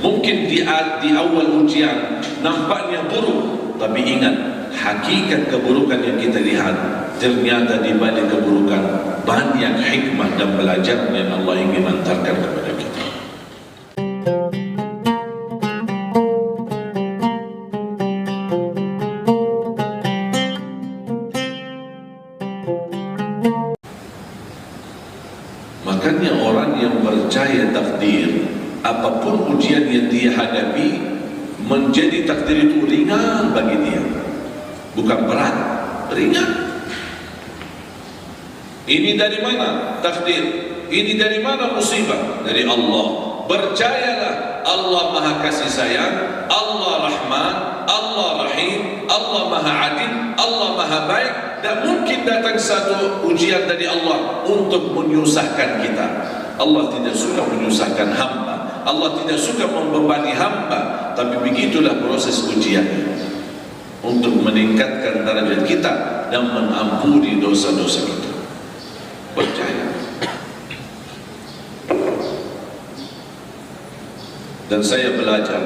Mungkin di awal ujian nampaknya buruk, tapi ingat, hakikat keburukan yang kita lihat, ternyata di balik keburukan banyak hikmah dan pelajaran yang Allah ingin hantarkan kepada kita. Makanya orang yang percaya takdir, apapun ujian yang dia hadapi, menjadi takdir itu ringan bagi dia, bukan berat, ringan. Ini dari mana takdir? Ini dari mana musibah? Dari Allah. Percayalah, Allah Maha Kasih Sayang, Allah Rahman, Allah Rahim, Allah Maha Adil, Allah Maha Baik. Dan mungkin datang satu ujian dari Allah untuk menyusahkan kita. Allah tidak suka menyusahkan hamba, Allah tidak suka membebani hamba. Tapi begitulah proses ujiannya, untuk meningkatkan derajat kita dan mengampuni dosa-dosa kita. Percaya. Dan saya belajar,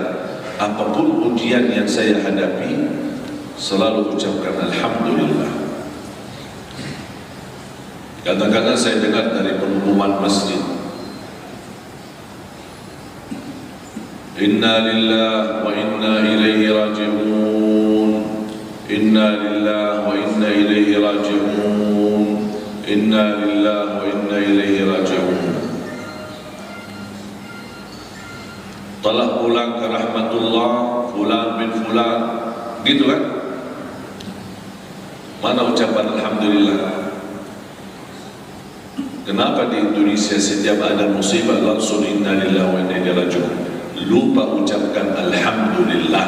apapun ujian yang saya hadapi, selalu ucapkan Alhamdulillah. Kadang-kadang saya dengar dari pengumuman masjid, Inna lillahi wa inna ilaihi raji'un, Inna lillahi wa inna ilaihi raji'un, Inna lillahi wa inna ilaihi raji'un. Telah pulang ke rahmatullah fulan bin fulan, gitu kan? Mana ucapan Alhamdulillah? Kenapa di Indonesia setiap ada musibah langsung inna lillahi wa inna ilaihi raji'un? Lupa ucapkan Alhamdulillah.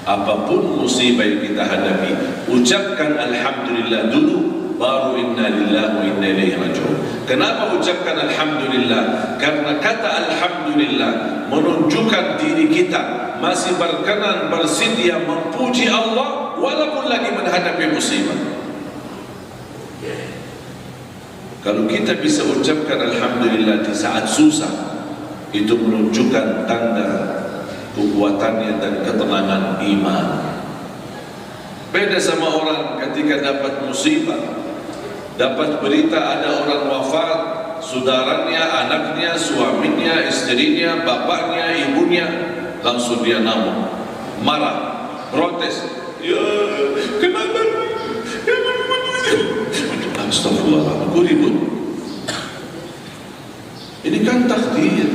Apapun musibah yang kita hadapi, ucapkan Alhamdulillah dulu, baru inna lillahi wa inna ilaihi raji'un. Kenapa ucapkan Alhamdulillah? Karena kata Alhamdulillah menunjukkan diri kita masih berkenan, bersedia memuji Allah walaupun lagi menghadapi musibah. Kalau kita bisa ucapkan Alhamdulillah di saat susah, itu menunjukkan tanda kekuatannya dan ketenangan iman. Beda sama orang ketika dapat musibah, dapat berita ada orang wafat, saudaranya, anaknya, suaminya, istrinya, bapaknya, ibunya, langsung dia ngamuk, marah, protes. Ya, kenapa? Astagfirullah, aku ribut. Ini kan takdir.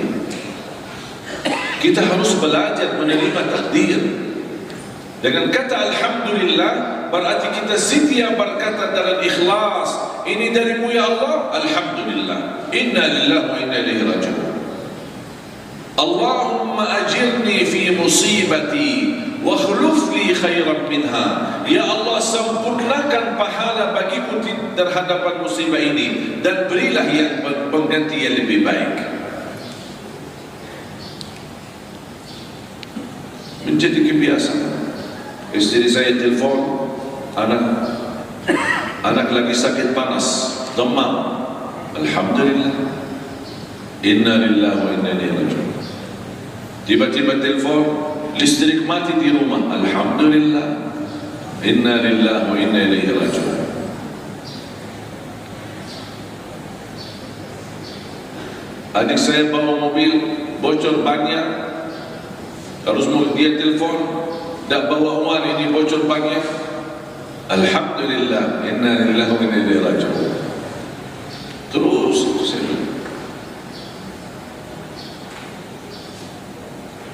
Kita harus belajar menerima takdir. Dengan kata Alhamdulillah, berarti kita setia berkata dalam ikhlas, ini darimu ya Allah, Alhamdulillah, Inna lillahi wa inna ilaihi raji'un. Allahumma ajirni fi musibati wa khuluf li khairan minha. Ya Allah, sempurnakan pahala bagiku terhadap musibah ini dan berilah yang pengganti yang lebih baik. Menjadi kebiasaan. Istri saya telepon, anak lagi sakit panas, demam. Alhamdulillah, Inna lillahi wa inna ilaihi raji'un. Tiba-tiba telepon, listrik mati di rumah. Alhamdulillah, Inna lillahi wa inna ilaihi raji'un. Adik saya bawa mobil, bocor banyak, harus dia telepon, tak bawa uang, ini bocor banyak. Alhamdulillah, Inna lillahi wa inna ilaihi raji'un. Terus saya,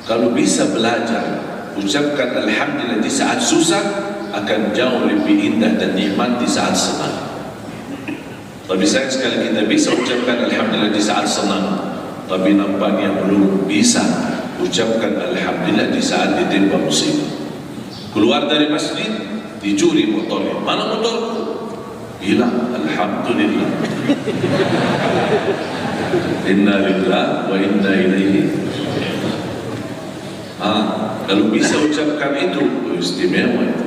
kalau bisa belajar ucapkan Alhamdulillah di saat susah, akan jauh lebih indah dan nikmat di saat senang. Tapi sayang sekali kita bisa ucapkan Alhamdulillah di saat senang, tapi nampaknya belum bisa ucapkan Alhamdulillah di saat ditimpa musibah. Keluar dari masjid, dicuri motornya. Mana motorku? Bilang Alhamdulillah, Inna lillahi wa inna ilaihi. Kalau bisa ucapkan itu, istimewa itu.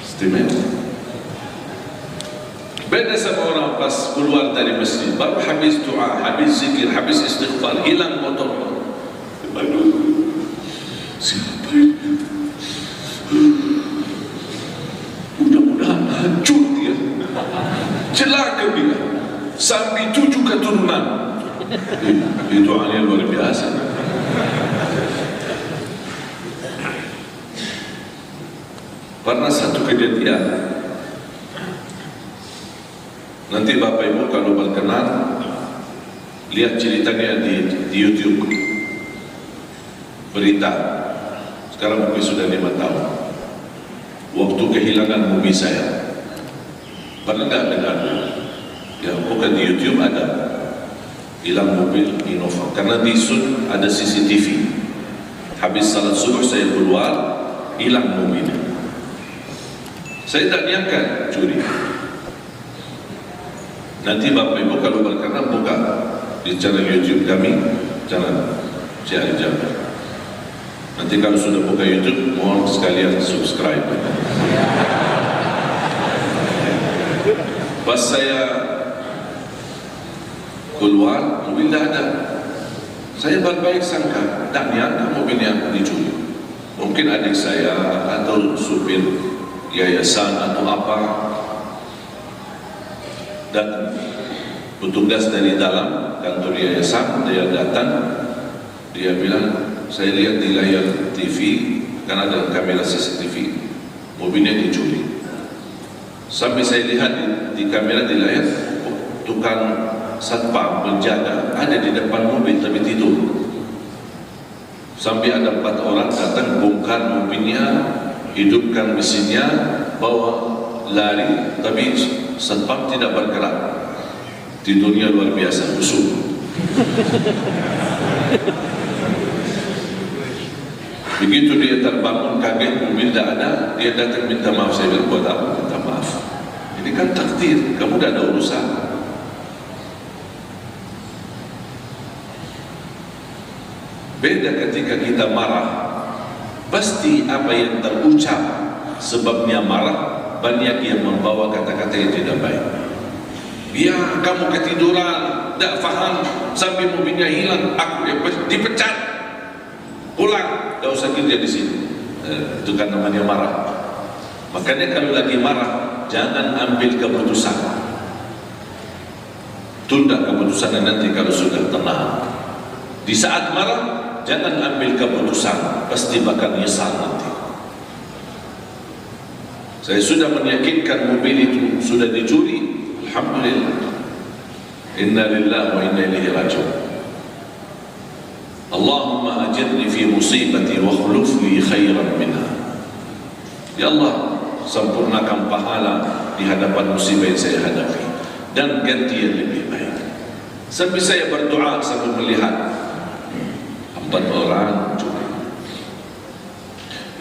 Istimewa. Beda sama orang pas keluar dari masjid, baru habis doa, habis zikir, habis istighfar, hilang motor. Aduh, siapa ini? Mudah-mudahan hancur dia, celaka dia, sampai 7 keturunan. Itu hanya luar biasa. Pernah satu kejadian, nanti Bapak Ibu kalau berkenan lihat ceritanya di YouTube, berita. Sekarang mungkin sudah 5 tahun. Waktu kehilangan mobil saya. Pernah nggak dengar? Ya, bukan di YouTube ada hilang mobil Innova. Karena di Sun ada CCTV. Habis salat subuh saya keluar, hilang mobilnya. Saya tak nyangka curi. Nanti Bapak Ibu kalau berkenan buka di channel YouTube kami, channel Cari Jabir. Nanti kalau sudah buka YouTube, mohon sekalian subscribe. Pas saya keluar, mobil tak ada. Saya berbaik sangka, tak nyangka mobilnya dicuri. Mungkin adik saya atau supir yayasan atau apa, dan petugas dari dalam kantor yayasan dia datang, dia bilang, saya lihat di layar TV, kan ada kamera CCTV, mobilnya dicuri. Sampai saya lihat di kamera di layar, tukang satpam penjaga ada di depan mobil tapi tidur. Sampai ada 4 orang datang, bongkar mobilnya, hidupkan mesinnya, bawa lari, tapi satpam tidak bergerak. Tidurnya luar biasa, khusyuk. Begitu dia terbangun kaget, mobil tidak ada, dia datang minta maaf. Saya bilang, buat apa minta maaf? Ini kan takdir, kamu tidak ada urusan. Beda ketika kita marah, pasti apa yang terucap sebabnya marah, banyak yang membawa kata-kata yang tidak baik. Ya, kamu ketiduran, tak faham, sampai mobilnya hilang, aku dipecat, pulang, tak usah kerja di sini. Itu kan namanya marah. Makanya kalau lagi marah, jangan ambil keputusan. Tunda keputusan nanti kalau sudah tenang. Di saat marah, jangan ambil keputusan, pasti bakal nyesal nanti. Saya sudah meyakinkan mobil itu sudah dicuri. Alhamdulillah. Inna lillahi wa inna ilaihi raji'un. Allahumma ajirni fi musibati wa khuluf li khairan minha. Ya Allah, sempurnakan pahala di hadapan musibah yang saya hadapi dan ganti yang lebih baik. Sampai saya berdoa sambil melihat 4 orang curi.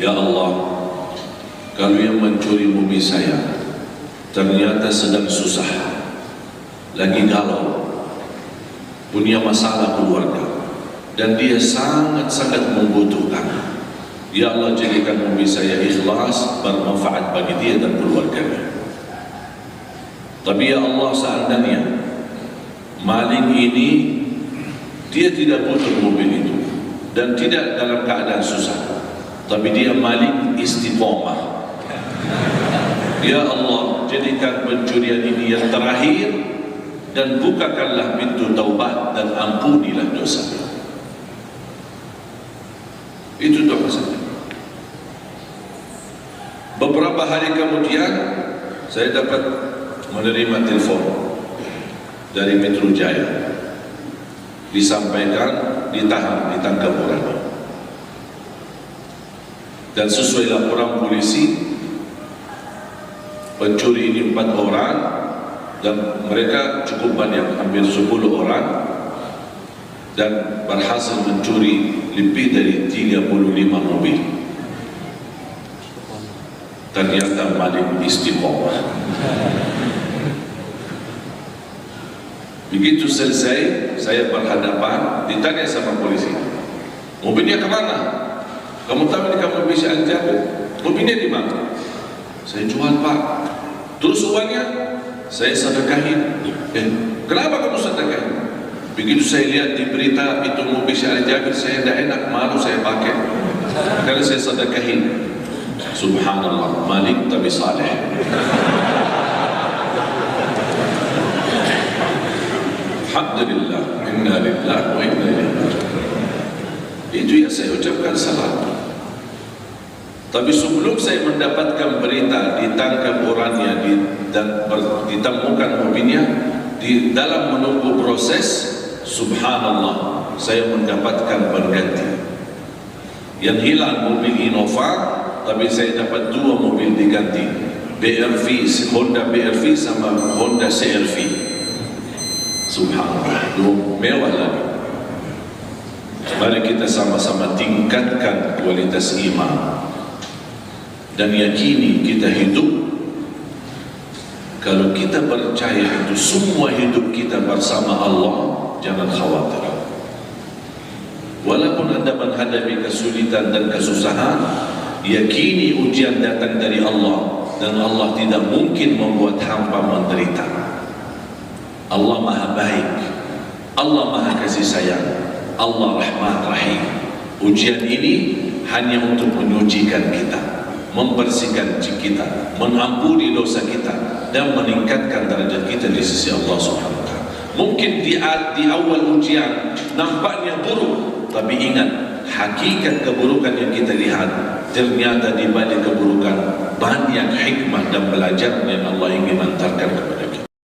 Ya Allah, kalau yang mencuri mobil saya ternyata sedang susah, lagi galau, punya masalah keluarga, dan dia sangat-sangat membutuhkan. Ya Allah, jadikan mobil saya ikhlas, bermanfaat bagi dia dan keluarganya. Tapi ya Allah, seandainya maling ini dia tidak butuh mobil itu dan tidak dalam keadaan susah, tapi dia maling istiqomah. Ya Allah, jadikan pencurian ini yang terakhir dan bukakanlah pintu taubat dan ampunilah dosa. Itu doa saya. Beberapa hari kemudian saya dapat menerima telepon dari Metro Jaya, disampaikan ditahan, ditangkap orangnya. Dan sesuai laporan polisi, pencuri ini 4 orang dan mereka cukup banyak, hampir 10 orang, dan berhasil mencuri lebih dari 35 mobil. Ternyata maling istiqomah. Begitu selesai, saya berhadapan, ditanya sama polisi, mobilnya kemana? Kamu tahu ini kamu bisa Al-Jabir? Mobilnya di mana? Saya jual, Pak. Terus uangnya? saya sedekahin. Kenapa kamu sedekahin? Begitu saya lihat di berita itu mobil Syarif Jabir, saya tidak enak, malu saya pakai, karena saya sedekahin. Subhanallah, Malik tapi saleh. Alhamdulillah, inna lillahi wa inna ilaihi raji'un. Itu yang saya ucapkan salah. Tapi sebelum saya mendapatkan berita ditangkap orangnya dan ditemukan mobilnya, di dalam menunggu proses, subhanallah, saya mendapatkan pengganti. Yang hilang mobil Innova, tapi saya dapat 2 mobil diganti, BRV, Honda BRV sama Honda CRV. Subhanallah, 2 mewah lagi. Mari kita sama-sama tingkatkan kualitas iman dan yakini kita hidup. Kalau kita percaya itu semua hidup kita bersama Allah, jangan khawatir. Walaupun anda menghadapi kesulitan dan kesusahan, yakini ujian datang dari Allah, dan Allah tidak mungkin membuat hamba menderita. Allah Maha Baik, Allah Maha Kasih Sayang, Allah Rahman Rahim. Ujian ini hanya untuk menyucikan kita, membersihkan kita, mengampuni dosa kita, dan meningkatkan derajat kita di sisi Allah Subhanahu wa Ta'ala. Mungkin di awal ujian nampaknya buruk, tapi ingat, hakikat keburukan yang kita lihat, ternyata di balik keburukan banyak hikmah dan pelajaran yang Allah ingin hantarkan kepada